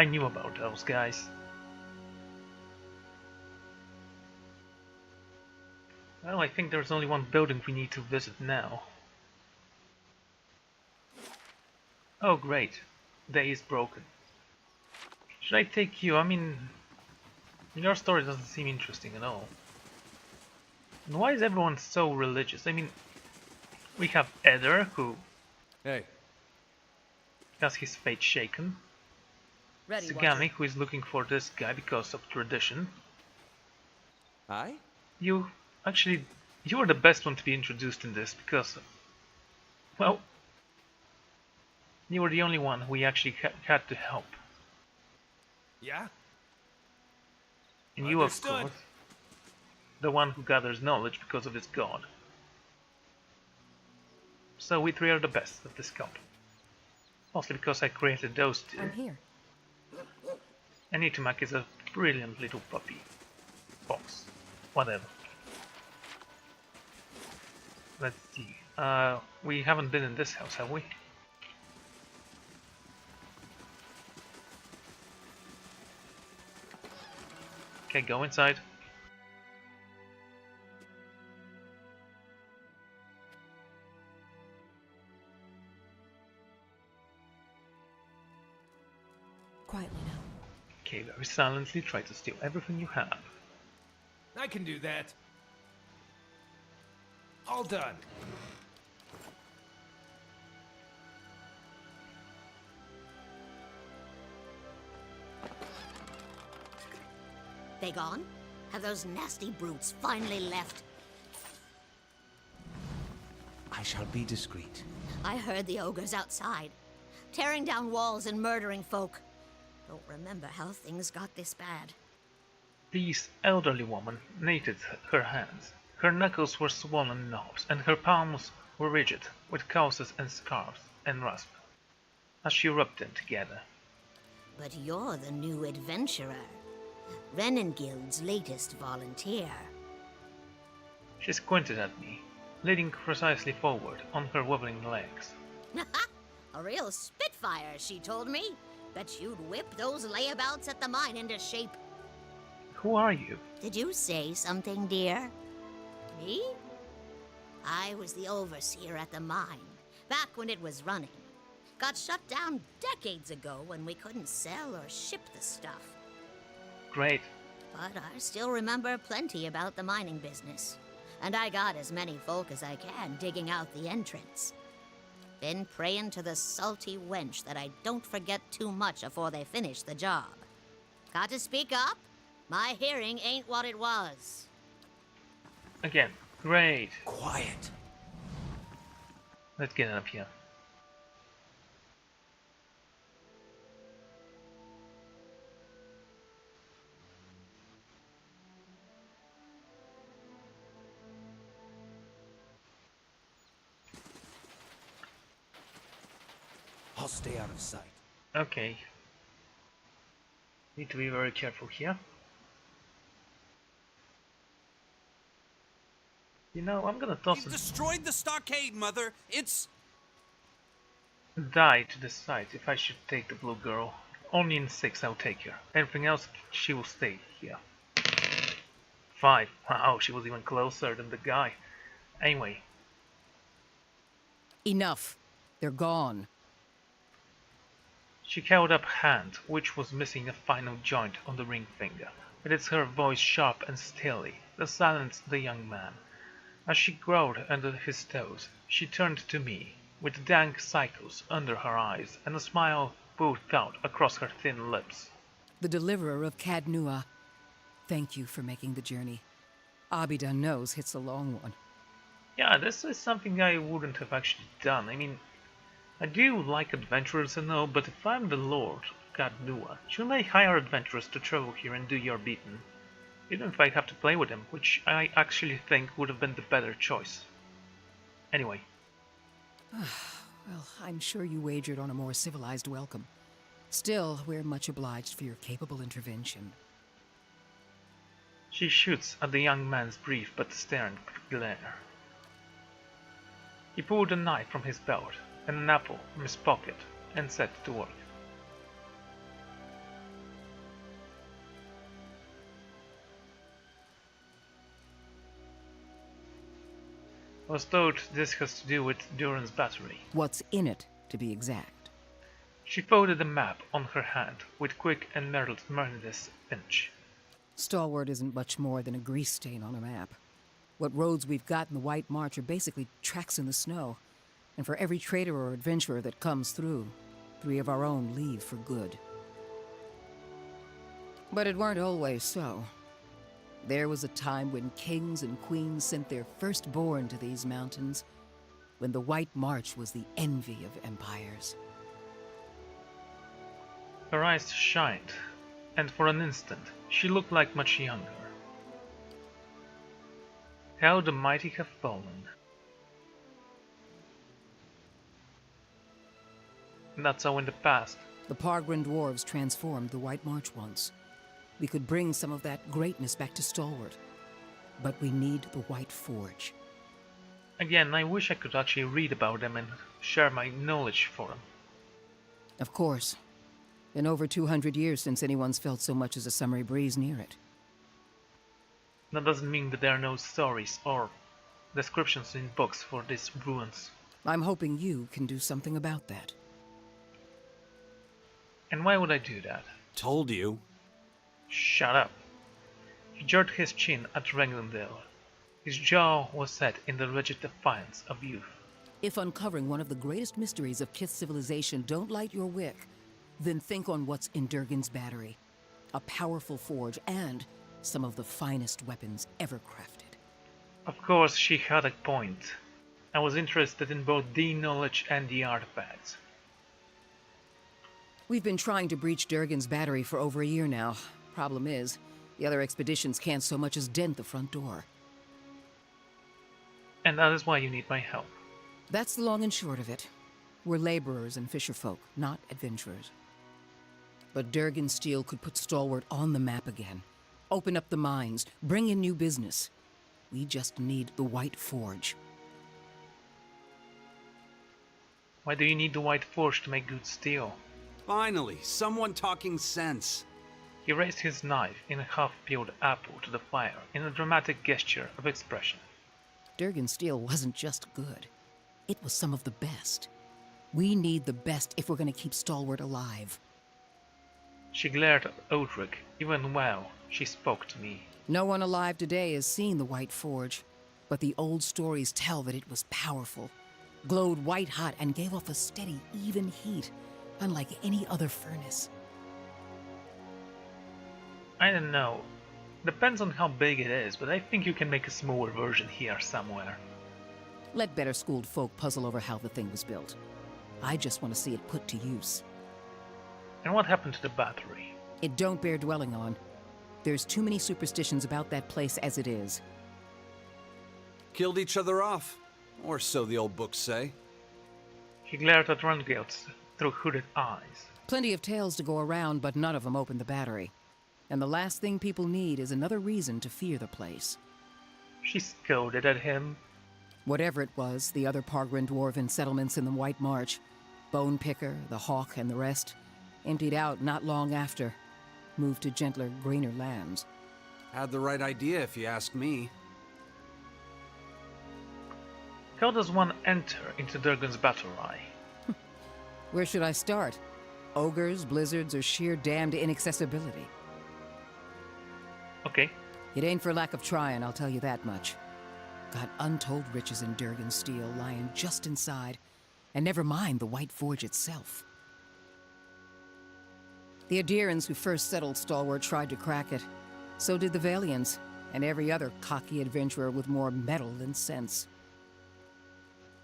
knew about those guys. Well, I think there's only one building we need to visit now. Oh, great. Day is broken. Should I take you? I mean, your story doesn't seem interesting at all. And why is everyone so religious? I mean, we have Eder, who Hey, has his fate shaken. Ready, Sagami, Watcher. who is looking for this guy because of tradition. I? You were the best one to be introduced in this because, well, you were the only one we actually had to help. Yeah? And you, of Understood. course, the one who gathers knowledge because of his god. So we three are the best at this camp. Mostly because I created those two. I'm here. And Itumak is a brilliant little puppy. Fox. Whatever. Let's see. We haven't been in this house, have we? Okay, go inside. Quietly now. Okay, very silently try to steal everything you have. I can do that. All done. They gone? Have those nasty brutes finally left? I shall be discreet. I heard the ogres outside, tearing down walls and murdering folk. Don't remember how things got this bad. This elderly woman knitted her hands. Her knuckles were swollen knobs, and her palms were rigid with calluses and scars and rasp, as she rubbed them together. But you're the new adventurer. Renengild's latest volunteer. She squinted at me, leaning precisely forward on her wobbling legs. A real spitfire, she told me. Bet you'd whip those layabouts at the mine into shape. Who are you? Did you say something, dear? Me? I was the overseer at the mine, back when it was running. Got shut down decades ago when we couldn't sell or ship the stuff. Great. But I still remember plenty about the mining business. And I got as many folk as I can digging out the entrance. Been praying to the salty wench that I don't forget too much afore they finish the job. Got to speak up? My hearing ain't what it was. Again, great. Quiet. Let's get up here. I'll stay out of sight. Okay. Need to be very careful here. You know, I'm gonna toss You've destroyed the stockade, Mother. It's... die to decide if I should take the blue girl. Only in 6 I'll take her. Everything else, she will stay here. 5. Wow, she was even closer than the guy. Anyway. Enough. They're gone. She held up a hand, which was missing a final joint on the ring finger. But it's her voice sharp and steely that silenced the young man. As she growled under his toes, she turned to me, with dank cycles under her eyes, and a smile bulged out across her thin lips. The deliverer of Cadnua. Thank you for making the journey. Abidan knows it's a long one. Yeah, this is something I wouldn't have actually done. I mean, I do like adventurers and all, but if I'm the Lord of Cadnua, shouldn't I hire adventurers to travel here and do your beating? Even if I have to play with them, which I actually think would have been the better choice. Anyway. Well, I'm sure you wagered on a more civilized welcome. Still, we're much obliged for your capable intervention. She shoots at the young man's brief but stern glare. He pulled a knife from his belt and an apple from his pocket and set to work. I was told this has to do with Duran's battery. What's in it, to be exact? She folded the map on her hand with quick and murderous pinch. Stalwart isn't much more than a grease stain on a map. What roads we've got in the White March are basically tracks in the snow. And for every trader or adventurer that comes through, 3 of our own leave for good. But it weren't always so. There was a time when kings and queens sent their firstborn to these mountains, when the White March was the envy of empires. Her eyes shined, and for an instant she looked like much younger. How the mighty have fallen. Not so in the past. The Pargrin dwarves transformed the White March once. We could bring some of that greatness back to Stalwart. But we need the White Forge. Again, I wish I could actually read about them and share my knowledge for them. Of course. Been over 200 years since anyone's felt so much as a summery breeze near it. That doesn't mean that there are no stories or descriptions in books for these ruins. I'm hoping you can do something about that. And why would I do that? Told you. Shut up. He jerked his chin at Rengendale. His jaw was set in the rigid defiance of youth. If uncovering one of the greatest mysteries of Kith civilization don't light your wick, then think on what's in Durgan's battery. A powerful forge and some of the finest weapons ever crafted. Of course she had a point. I was interested in both the knowledge and the artifacts. We've been trying to breach Durgan's battery for over a year now. Problem is, the other expeditions can't so much as dent the front door. And that is why you need my help. That's the long and short of it. We're laborers and fisherfolk, not adventurers. But Durgan Steel could put Stalwart on the map again. Open up the mines, bring in new business. We just need the White Forge. Why do you need the White Forge to make good steel? Finally, someone talking sense. He raised his knife in a half-peeled apple to the fire in a dramatic gesture of expression. Durgan Steel wasn't just good. It was some of the best. We need the best if we're going to keep Stalwart alive. She glared at Odric, even while she spoke to me. No one alive today has seen the White Forge, but the old stories tell that it was powerful, glowed white-hot and gave off a steady, even heat, unlike any other furnace. I don't know. Depends on how big it is, but I think you can make a smaller version here somewhere. Let better-schooled folk puzzle over how the thing was built. I just want to see it put to use. And what happened to the battery? It don't bear dwelling on. There's too many superstitions about that place as it is. Killed each other off. Or so the old books say. He glared at Rungeld through hooded eyes. Plenty of tales to go around, but none of them opened the battery. And the last thing people need is another reason to fear the place. She scolded at him. Whatever it was, the other Pargrin dwarven settlements in the White March, Bone Picker, the Hawk, and the rest, emptied out not long after, moved to gentler, greener lands. Had the right idea, if you ask me. How does one enter into Durgan's battle eye? Where should I start? Ogres, blizzards, or sheer damned inaccessibility? Okay. It ain't for lack of trying, I'll tell you that much. Got untold riches in Durgan Steel lying just inside, and never mind the White Forge itself. The Adirans who first settled Stalwart tried to crack it. So did the Valians, and every other cocky adventurer with more metal than sense.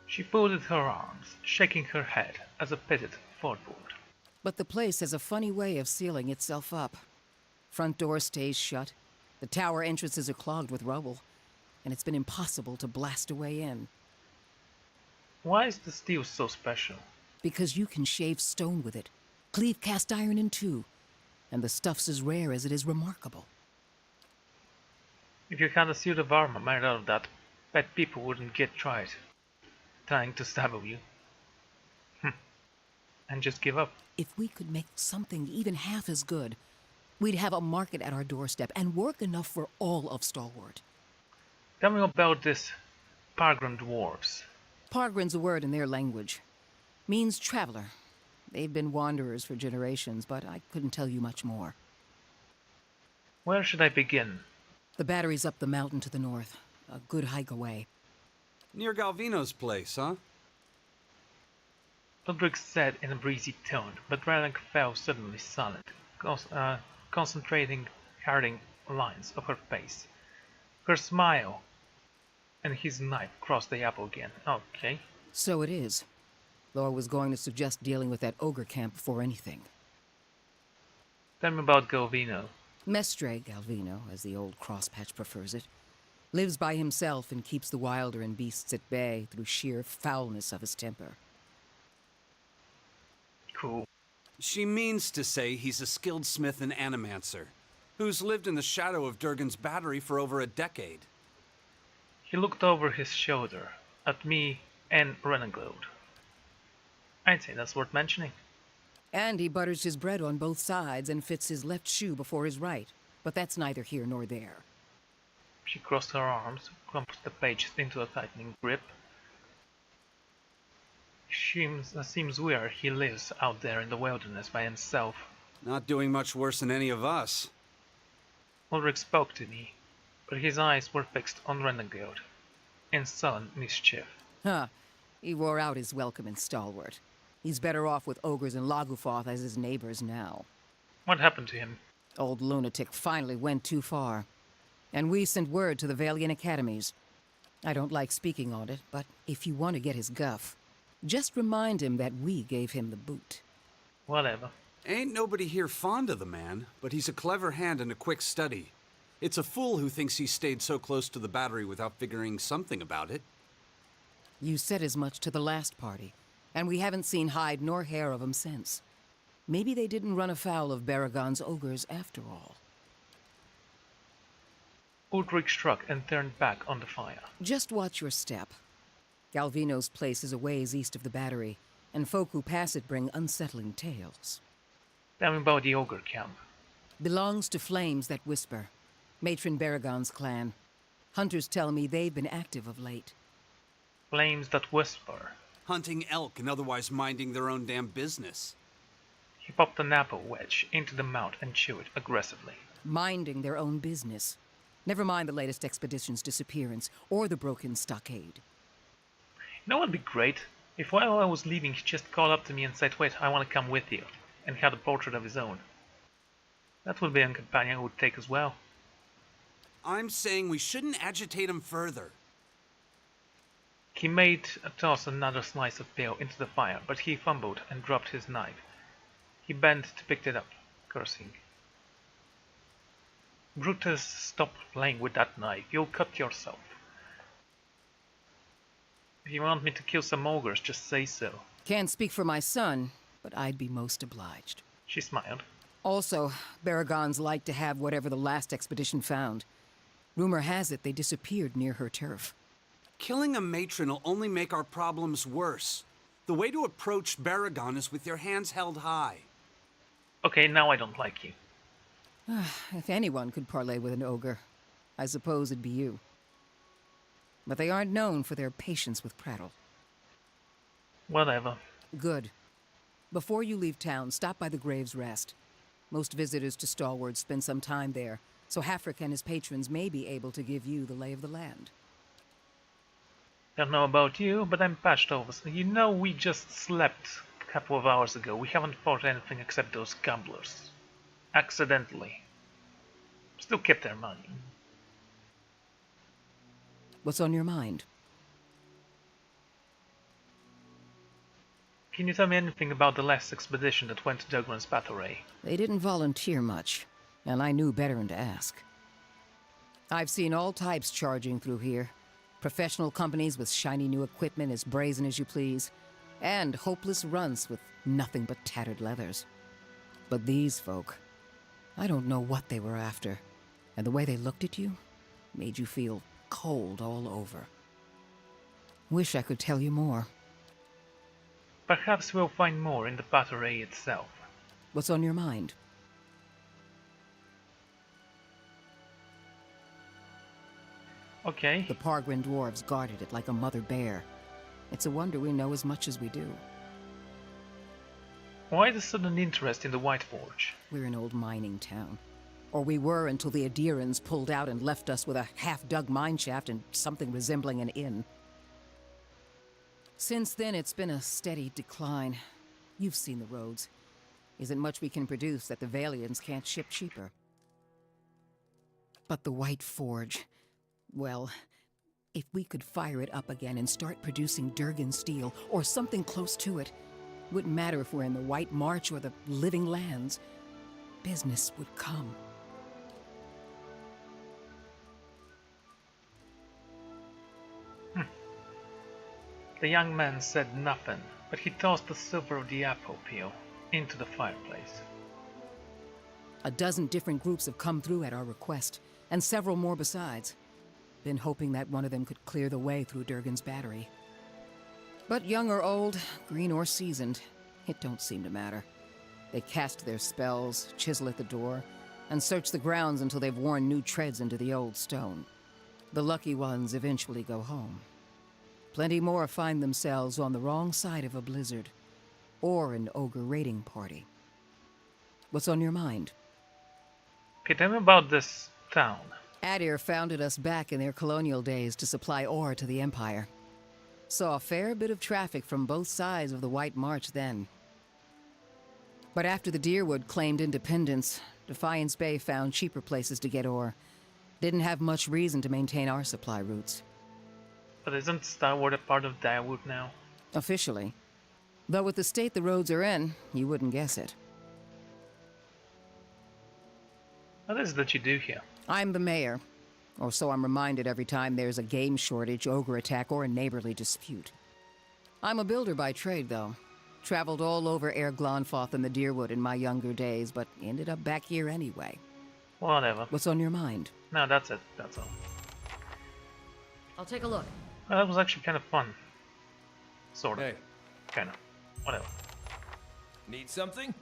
She folded her arms, shaking her head as a pitted forward. But the place has a funny way of sealing itself up. Front door stays shut, the tower entrances are clogged with rubble, and it's been impossible to blast a way in. Why is the steel so special? Because you can shave stone with it, cleave cast iron in two, and the stuff's as rare as it is remarkable. If you had a suit of armor made out of that, bet people wouldn't get trying to stab you. And just give up. If we could make something even half as good, we'd have a market at our doorstep and work enough for all of Stalwart. Tell me about this Pargrim dwarves. Pargrin's a word in their language. Means traveler. They've been wanderers for generations, but I couldn't tell you much more. Where should I begin? The battery's up the mountain to the north. A good hike away. Near Galvino's place, huh? Ulrich said in a breezy tone, but Relic fell suddenly silent, concentrating harding lines of her face. Her smile and his knife crossed the apple again. Okay. So it is. Though I was going to suggest dealing with that ogre camp before anything. Tell me about Galvino. Mestre Galvino, as the old crosspatch prefers it, lives by himself and keeps the wilder and beasts at bay through sheer foulness of his temper. Cool. She means to say he's a skilled smith and animancer, who's lived in the shadow of Durgan's battery for over a decade. He looked over his shoulder at me and Renegade. I'd say that's worth mentioning. And he butters his bread on both sides and fits his left shoe before his right. But that's neither here nor there. She crossed her arms, clumped the pages into a tightening grip. Seems weird he lives out there in the wilderness by himself. Not doing much worse than any of us. Ulrich spoke to me, but his eyes were fixed on Renegade, in sullen mischief. Huh. He wore out his welcome in Stalwart. He's better off with ogres and Lagufoth as his neighbors now. What happened to him? Old lunatic finally went too far. And we sent word to the Valian academies. I don't like speaking on it, but if you want to get his guff, just remind him that we gave him the boot. Whatever. Ain't nobody here fond of the man, but he's a clever hand and a quick study. It's a fool who thinks he stayed so close to the battery without figuring something about it. You said as much to the last party, and we haven't seen hide nor hair of him since. Maybe they didn't run afoul of Baragon's ogres after all. Ulrich struck and turned back on the fire. Just watch your step. Galvino's place is a ways east of the battery, and folk who pass it bring unsettling tales. Tell me about the ogre camp. Belongs to Flames That Whisper, Matron Baragon's clan. Hunters tell me they've been active of late. Flames That Whisper. Hunting elk and otherwise minding their own damn business. He popped an apple wedge into the mouth and chewed it aggressively. Minding their own business. Never mind the latest expedition's disappearance, or the broken stockade. You know what would be great? If while I was leaving he just called up to me and said, "Wait, I want to come with you," and had a portrait of his own. That would be a companion who would take as well. I'm saying we shouldn't agitate him further. He made a toss another slice of pale into the fire, but he fumbled and dropped his knife. He bent to pick it up, cursing. Brutus, stop playing with that knife. You'll cut yourself. If you want me to kill some ogres, just say so. Can't speak for my son, but I'd be most obliged. She smiled. Also, Baragons like to have whatever the last expedition found. Rumor has it they disappeared near her turf. Killing a matron will only make our problems worse. The way to approach Baragon is with your hands held high. Okay, now I don't like you. If anyone could parley with an ogre, I suppose it'd be you. But they aren't known for their patience with prattle. Whatever. Good. Before you leave town, stop by the Grave's Rest. Most visitors to Stalwart spend some time there, so Hafric and his patrons may be able to give you the lay of the land. Don't know about you, but I'm patched over. You know, we just slept a couple of hours ago. We haven't fought anything except those gamblers. Accidentally. Still kept their money. What's on your mind? Can you tell me anything about the last expedition that went to Dugran's Battery? They didn't volunteer much, and I knew better than to ask. I've seen all types charging through here. Professional companies with shiny new equipment as brazen as you please, and hopeless runts with nothing but tattered leathers. But these folk, I don't know what they were after, and the way they looked at you made you feel cold all over. Wish I could tell you more. Perhaps we'll find more in the Battery itself. What's on your mind? Okay. The Pargrin dwarves guarded it like a mother bear. It's a wonder we know as much as we do. Why the sudden interest in the White Forge? We're an old mining town. Or we were until the Adirans pulled out and left us with a half-dug mineshaft and something resembling an inn. Since then, it's been a steady decline. You've seen the roads. Isn't much we can produce that the Valians can't ship cheaper. But the White Forge... well, if we could fire it up again and start producing Durgan steel, or something close to it, wouldn't matter if we're in the White March or the Living Lands, business would come. The young man said nothing, but he tossed the silver of the apple peel into the fireplace. A dozen different groups have come through at our request, and several more besides. Been hoping that one of them could clear the way through Durgan's Battery. But young or old, green or seasoned, it don't seem to matter. They cast their spells, chisel at the door, and search the grounds until they've worn new treads into the old stone. The lucky ones eventually go home. Plenty more find themselves on the wrong side of a blizzard, or an ogre raiding party. What's on your mind? Okay, tell me about this town. Adir founded us back in their colonial days to supply ore to the Empire. Saw a fair bit of traffic from both sides of the White March then. But after the Deerwood claimed independence, Defiance Bay found cheaper places to get ore. Didn't have much reason to maintain our supply routes. But isn't Starwood a part of Direwood now? Officially. Though with the state the roads are in, you wouldn't guess it. What is it that you do here? I'm the mayor. Or so I'm reminded every time there's a game shortage, ogre attack, or a neighborly dispute. I'm a builder by trade, though. Traveled all over Air Glonfoth and the Deerwood in my younger days, but ended up back here anyway. Whatever. What's on your mind? No, that's it. That's all. I'll take a look. Well, that was actually kind of fun. Sort of. Hey. Kind of. Whatever. Need something?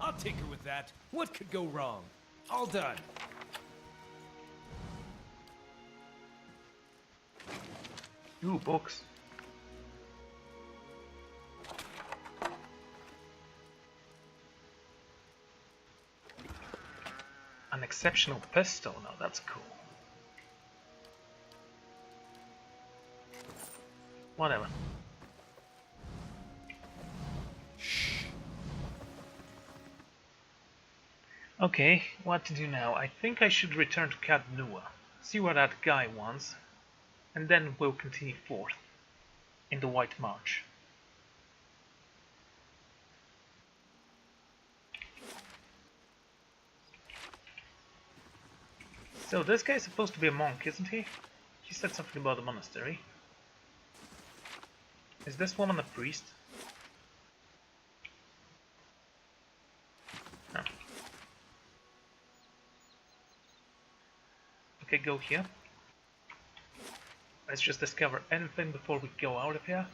I'll tinker with that. What could go wrong? All done. Ooh, books. An exceptional pistol. Now that's cool. Whatever. Okay, what to do now? I think I should return to Cat Nua, see what that guy wants, and then we'll continue forth in the White March. So this guy's supposed to be a monk, isn't he? He said something about the monastery. Is this woman a priest? No. Okay, go here. Let's just discover anything before we go out of here.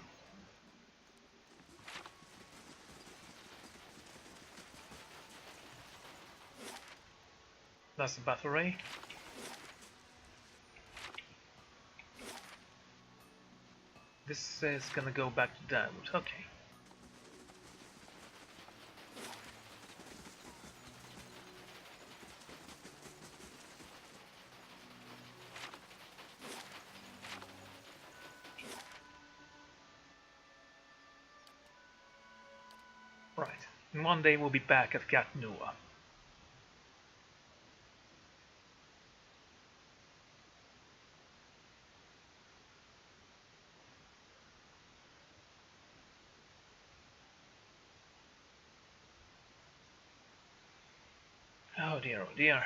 That's the battle ray. This is gonna go back to Direwood. Okay. Right. And one day we'll be back at Gat Nua. Oh dear, oh dear.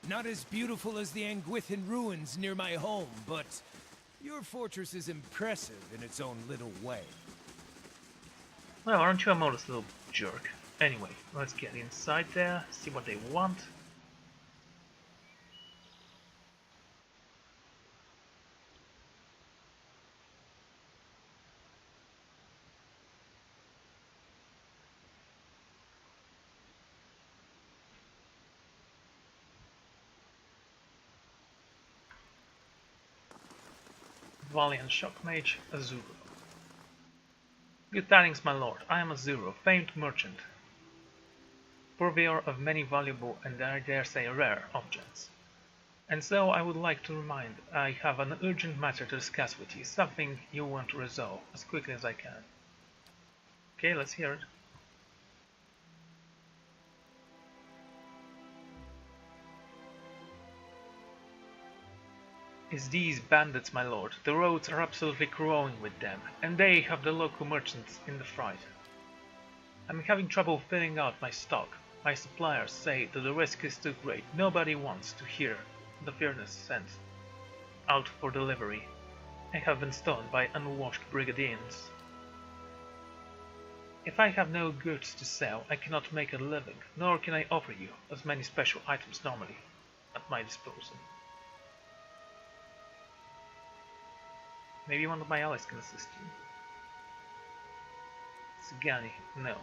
Not as beautiful as the Anguithan ruins near my home, but your fortress is impressive in its own little way. Well, aren't you a modest little jerk? Anyway, let's get inside there, see what they want. Valiant Shockmage, Azuro. Good tidings, my lord. I am Azuro, famed merchant, purveyor of many valuable and I dare say rare objects. And so I would like to remind I have an urgent matter to discuss with you, something you want to resolve as quickly as I can. Okay, let's hear it. It's these bandits, my lord. The roads are absolutely crawling with them, and they have the local merchants in the fright. I'm having trouble filling out my stock. My suppliers say that the risk is too great. Nobody wants to hear the furnace sent out for delivery. I have been stoned by unwashed brigadiers. If I have no goods to sell, I cannot make a living, nor can I offer you as many special items normally at my disposal. Maybe one of my allies can assist you. Sigani, no.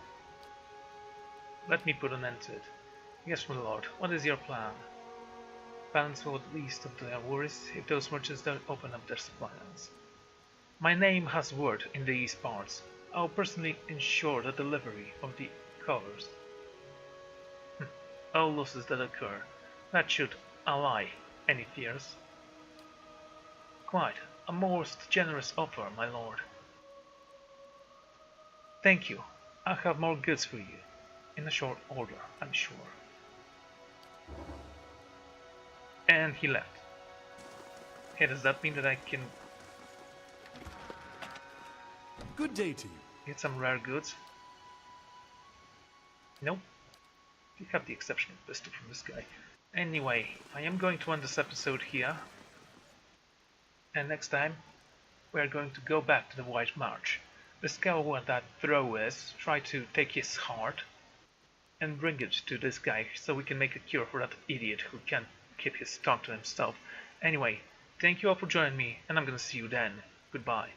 Let me put an end to it. Yes, my lord, what is your plan? Balance will at least of their worries if those merchants don't open up their supply lines. My name has word in these parts. I'll personally ensure the delivery of the covers. All losses that occur, that should allay any fears. Quite. A most generous offer, my lord. Thank you. I'll have more goods for you. In a short order, I'm sure. And he left. Hey, does that mean that I can Good day to you. get some rare goods? Nope. You have the exceptional pistol from this guy. Anyway, I am going to end this episode here. And next time, we are going to go back to the White March. Discover what that throw is, try to take his heart, and bring it to this guy so we can make a cure for that idiot who can't keep his tongue to himself. Anyway, thank you all for joining me, and I'm gonna see you then. Goodbye.